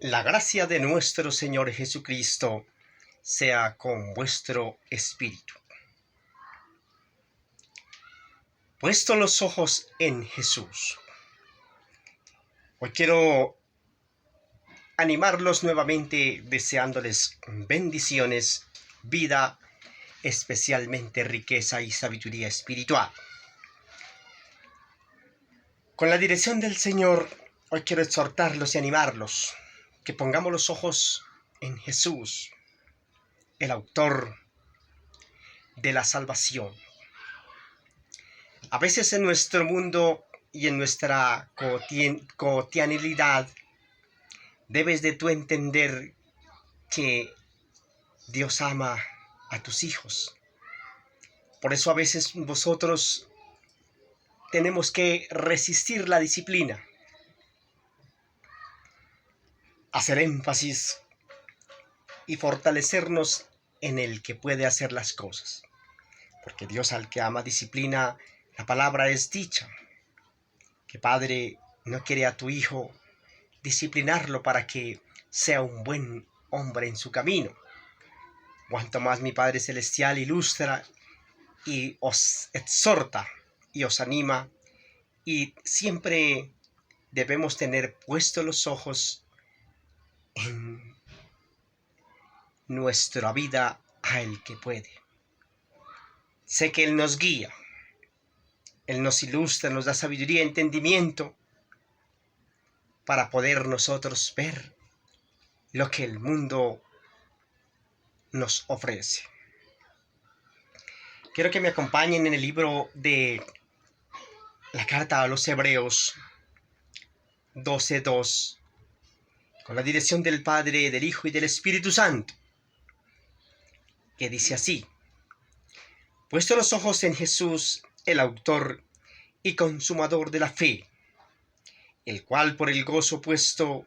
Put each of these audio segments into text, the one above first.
La gracia de nuestro Señor Jesucristo sea con vuestro espíritu. Puesto los ojos en Jesús. Hoy quiero animarlos nuevamente deseándoles bendiciones, vida, especialmente riqueza y sabiduría espiritual. Con la dirección del Señor, hoy quiero exhortarlos y animarlos que pongamos los ojos en Jesús, el autor de la salvación. A veces en nuestro mundo y en nuestra cotidianidad debes de tú entender que Dios ama a tus hijos. Por eso a veces nosotros tenemos que resistir la disciplina, hacer énfasis y fortalecernos en el que puede hacer las cosas. Porque Dios al que ama disciplina, la palabra es dicha, que padre no quiere a tu hijo disciplinarlo para que sea un buen hombre en su camino. Cuanto más mi Padre Celestial ilustra y os exhorta y os anima, y siempre debemos tener puestos los ojos en nuestra vida a el que puede. Sé que Él nos guía, Él nos ilustra, nos da sabiduría y entendimiento para poder nosotros ver lo que el mundo nos ofrece. Quiero que me acompañen en el libro de la carta a los Hebreos 12:2, con la dirección del Padre, del Hijo y del Espíritu Santo, que dice así: puesto los ojos en Jesús, el autor y consumador de la fe, el cual por el gozo puesto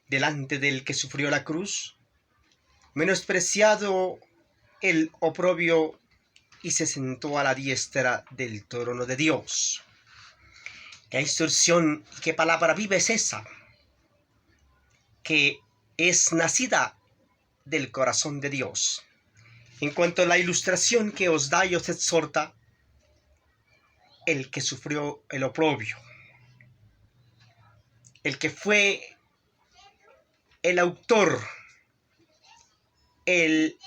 delante del que sufrió la cruz, menospreciado el oprobio, y se sentó a la diestra del trono de Dios. ¿Qué instrucción y qué palabra viva es esa? Que es nacida del corazón de Dios. En cuanto a la ilustración que os da y os exhorta, el que sufrió el oprobio, el que fue el autor, el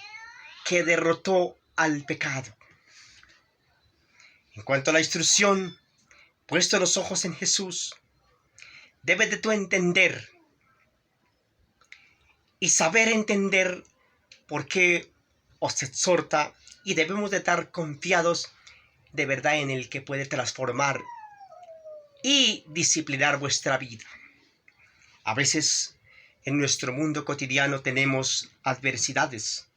que derrotó al pecado. En cuanto a la instrucción, puesto los ojos en Jesús, debes de tú entender y saber entender por qué os exhorta, y debemos de estar confiados de verdad en el que puede transformar y disciplinar vuestra vida. A veces en nuestro mundo cotidiano tenemos adversidades,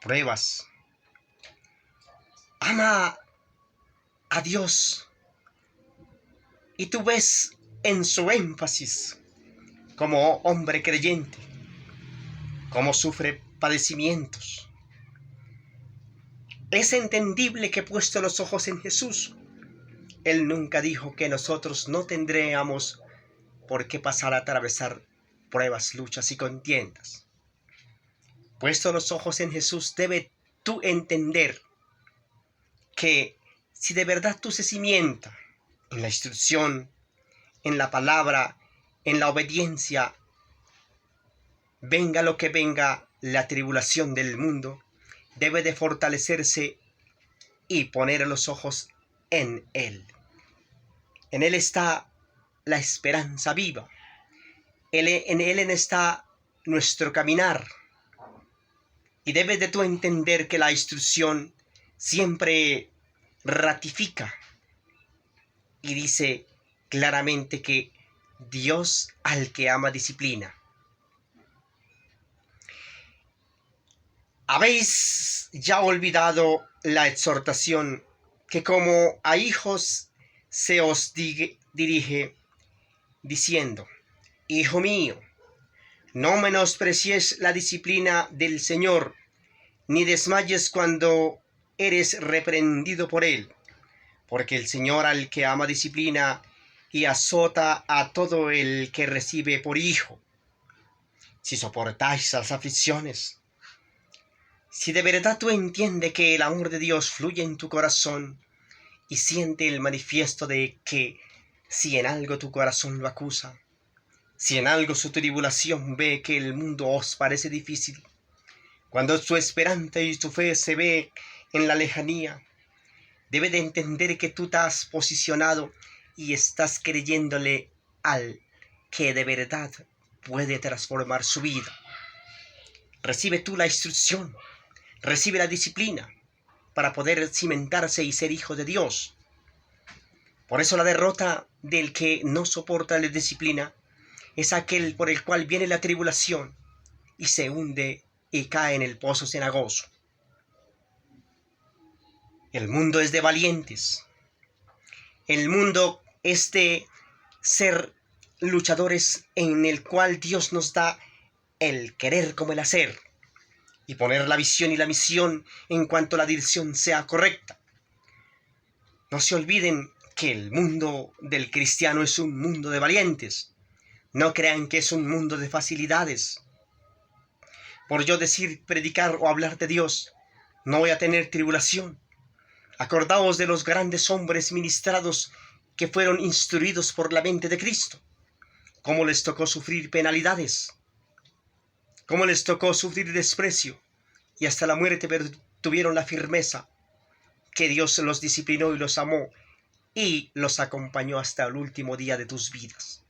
pruebas. Ama a Dios y tú ves en su énfasis como hombre creyente cómo sufre padecimientos. Es entendible que puesto los ojos en Jesús, Él nunca dijo que nosotros no tendríamos por qué pasar a atravesar pruebas, luchas y contiendas. Puesto los ojos en Jesús, debe tú entender que si de verdad tú se cimienta en la instrucción, en la palabra, en la obediencia, venga lo que venga, la tribulación del mundo, debe de fortalecerse y poner los ojos en Él. En Él está la esperanza viva. En Él está nuestro caminar. Y debes de tú entender que la instrucción siempre ratifica y dice claramente que Dios al que ama disciplina. ¿Habéis ya olvidado la exhortación que como a hijos se os dirige, diciendo: Hijo mío, no menosprecies la disciplina del Señor, ni desmayes cuando eres reprendido por Él? Porque el Señor al que ama disciplina y azota a todo el que recibe por hijo. Si soportáis las aflicciones, si de verdad tú entiendes que el amor de Dios fluye en tu corazón y siente el manifiesto de que si en algo tu corazón lo acusa, si en algo su tribulación ve que el mundo os parece difícil, cuando tu esperanza y tu fe se ve en la lejanía, debe de entender que tú te has posicionado y estás creyéndole al que de verdad puede transformar su vida. Recibe tú la instrucción, recibe la disciplina para poder cimentarse y ser hijo de Dios. Por eso la derrota del que no soporta la disciplina es aquel por el cual viene la tribulación y se hunde y cae en el pozo cenagoso. El mundo es de valientes. El mundo es de ser luchadores en el cual Dios nos da el querer como el hacer y poner la visión y la misión en cuanto la dirección sea correcta. No se olviden que el mundo del cristiano es un mundo de valientes. No crean que es un mundo de facilidades. Por yo decir, predicar o hablar de Dios, no voy a tener tribulación. Acordaos de los grandes hombres ministrados que fueron instruidos por la mente de Cristo. Cómo les tocó sufrir penalidades. Cómo les tocó sufrir desprecio. Y hasta la muerte, pero tuvieron la firmeza que Dios los disciplinó y los amó y los acompañó hasta el último día de tus vidas.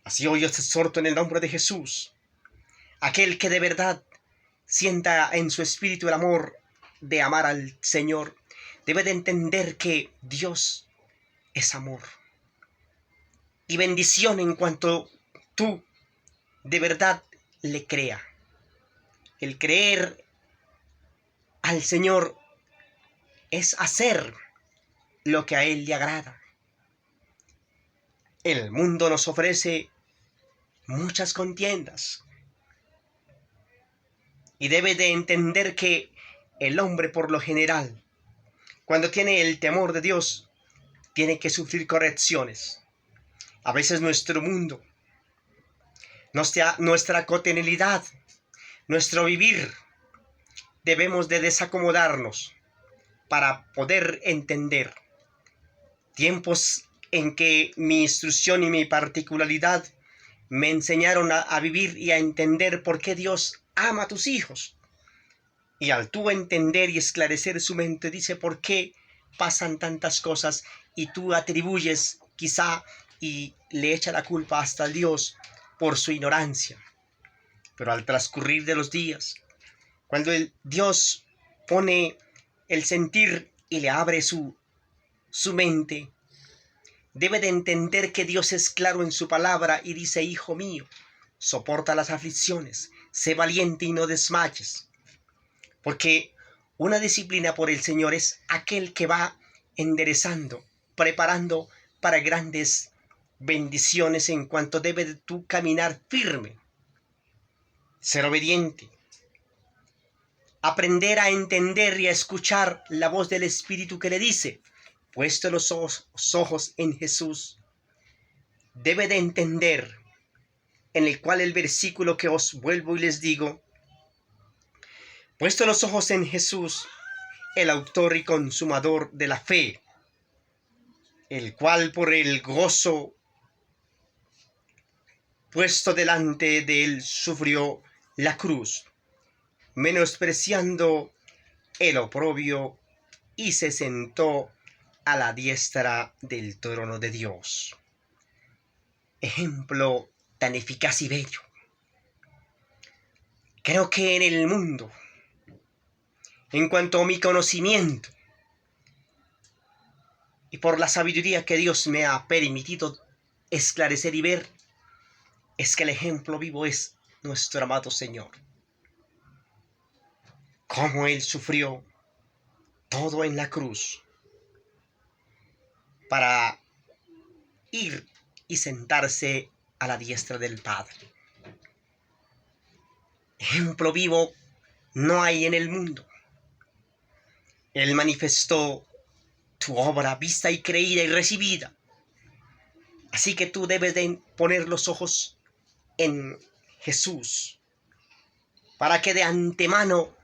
Así hoy os exhorto en el nombre de Jesús. Aquel que de verdad sienta en su espíritu el amor de amar al Señor, debe de entender que Dios es amor y bendición en cuanto tú de verdad le creas. El creer al Señor es hacer lo que a Él le agrada. El mundo nos ofrece muchas contiendas y debe de entender que el hombre por lo general, cuando tiene el temor de Dios, tiene que sufrir correcciones. A veces nuestro mundo, nuestra cotidianidad, nuestro vivir, debemos de desacomodarnos para poder entender tiempos en que mi instrucción y mi particularidad me enseñaron a vivir y a entender por qué Dios ama a tus hijos. Y al tú entender y esclarecer su mente, dice por qué pasan tantas cosas y tú atribuyes quizá y le echa la culpa hasta a Dios por su ignorancia. Pero al transcurrir de los días, cuando Dios pone el sentir y le abre su mente, debe de entender que Dios es claro en su palabra y dice: hijo mío, soporta las aflicciones, sé valiente y no desmayes. Porque una disciplina por el Señor es aquel que va enderezando, preparando para grandes bendiciones en cuanto debe de tú caminar firme, ser obediente, aprender a entender y a escuchar la voz del Espíritu que le dice: puesto los ojos en Jesús. Debe de entender, en el cual el versículo que os vuelvo y les digo: puesto los ojos en Jesús, el autor y consumador de la fe, el cual por el gozo puesto delante de él sufrió la cruz, menospreciando el oprobio, y se sentó a la diestra del trono de Dios. Ejemplo tan eficaz y bello. Creo que en el mundo, en cuanto a mi conocimiento y por la sabiduría que Dios me ha permitido esclarecer y ver, es que el ejemplo vivo es nuestro amado Señor. Cómo Él sufrió todo en la cruz para ir y sentarse a la diestra del Padre. Ejemplo vivo no hay en el mundo. Él manifestó tu obra vista y creída y recibida. Así que tú debes de poner los ojos en Jesús, para que de antemano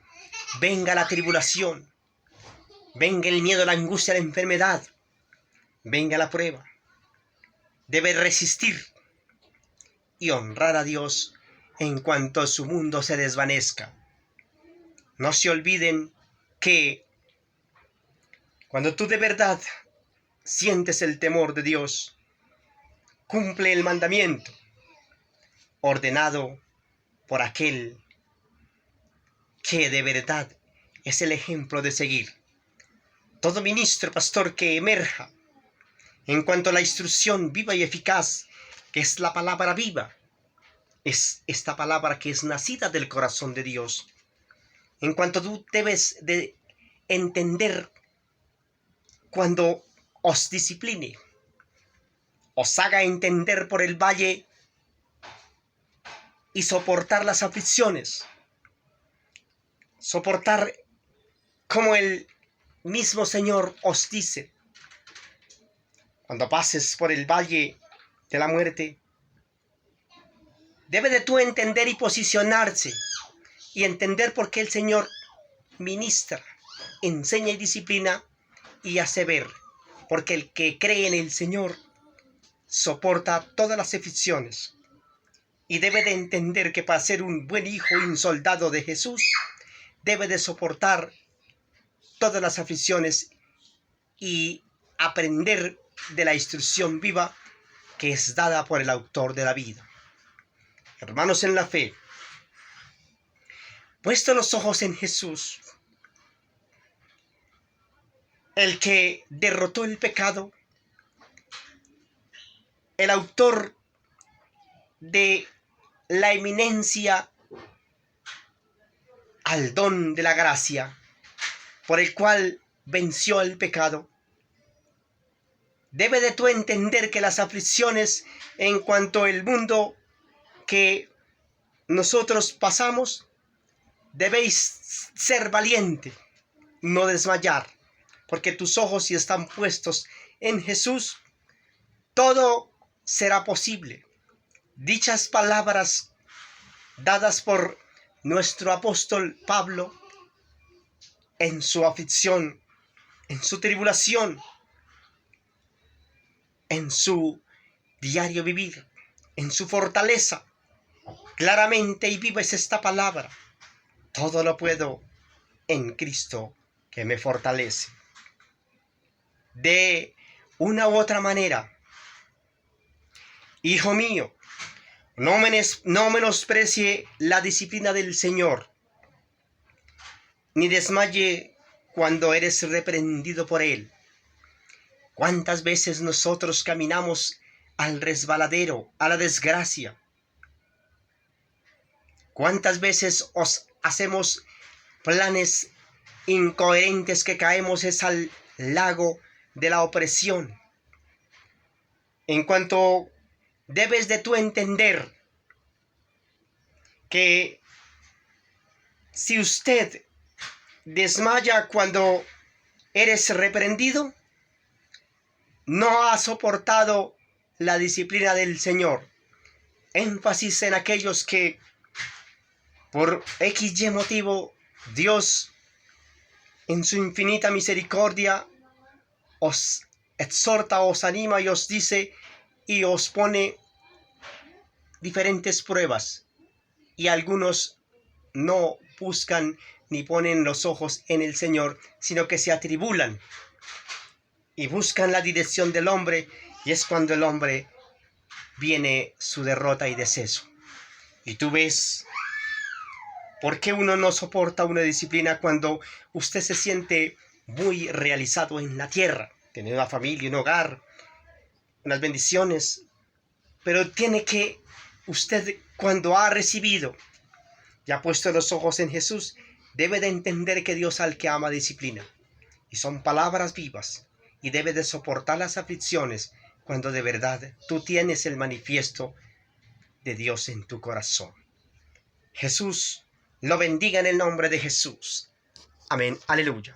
venga la tribulación, venga el miedo, la angustia, la enfermedad, venga la prueba. Debes resistir y honrar a Dios en cuanto su mundo se desvanezca. No se olviden que cuando tú de verdad sientes el temor de Dios, cumple el mandamiento ordenado por aquel que de verdad es el ejemplo de seguir. Todo ministro, pastor, que emerja en cuanto a la instrucción viva y eficaz, que es la palabra viva, es esta palabra que es nacida del corazón de Dios. En cuanto tú debes de entender cuando os discipline, os haga entender por el valle y soportar las aflicciones, soportar como el mismo Señor os dice, cuando pases por el valle de la muerte, debe de tú entender y posicionarse y entender por qué el Señor ministra, enseña y disciplina y hace ver, porque el que cree en el Señor soporta todas las aflicciones y debe de entender que para ser un buen hijo y un soldado de Jesús debe de soportar todas las aflicciones y aprender de la instrucción viva que es dada por el autor de la vida. Hermanos en la fe, puesto los ojos en Jesús, el que derrotó el pecado, el autor de la eminencia al don de la gracia, por el cual venció el pecado. Debe de tú entender que las aflicciones en cuanto al mundo que nosotros pasamos, debéis ser valiente, no desmayar, porque tus ojos si están puestos en Jesús, todo será posible. Dichas palabras dadas por nuestro apóstol Pablo en su aflicción, en su tribulación, en su diario vivir, en su fortaleza, claramente y viva es esta palabra: todo lo puedo en Cristo que me fortalece. De una u otra manera, hijo mío, no menosprecie la disciplina del Señor, ni desmaye cuando eres reprendido por Él. ¿Cuántas veces nosotros caminamos al resbaladero, a la desgracia? ¿Cuántas veces os hacemos planes incoherentes que caemos es al lago de la opresión? En cuanto debes de tú entender que si usted desmaya cuando eres reprendido, no ha soportado la disciplina del Señor. Énfasis en aquellos que por XY motivo Dios en su infinita misericordia os exhorta, os anima y os dice y os pone diferentes pruebas, y algunos no buscan ni ponen los ojos en el Señor, sino que se atribulan y buscan la dirección del hombre, y es cuando el hombre viene su derrota y deceso. Y tú ves por qué uno no soporta una disciplina cuando usted se siente muy realizado en la tierra, tiene una familia, un hogar, unas bendiciones, pero tiene que usted, cuando ha recibido y ha puesto los ojos en Jesús, debe de entender que Dios al que ama disciplina, y son palabras vivas, y debe de soportar las aflicciones cuando de verdad tú tienes el manifiesto de Dios en tu corazón. Jesús lo bendiga en el nombre de Jesús. Amén. Aleluya.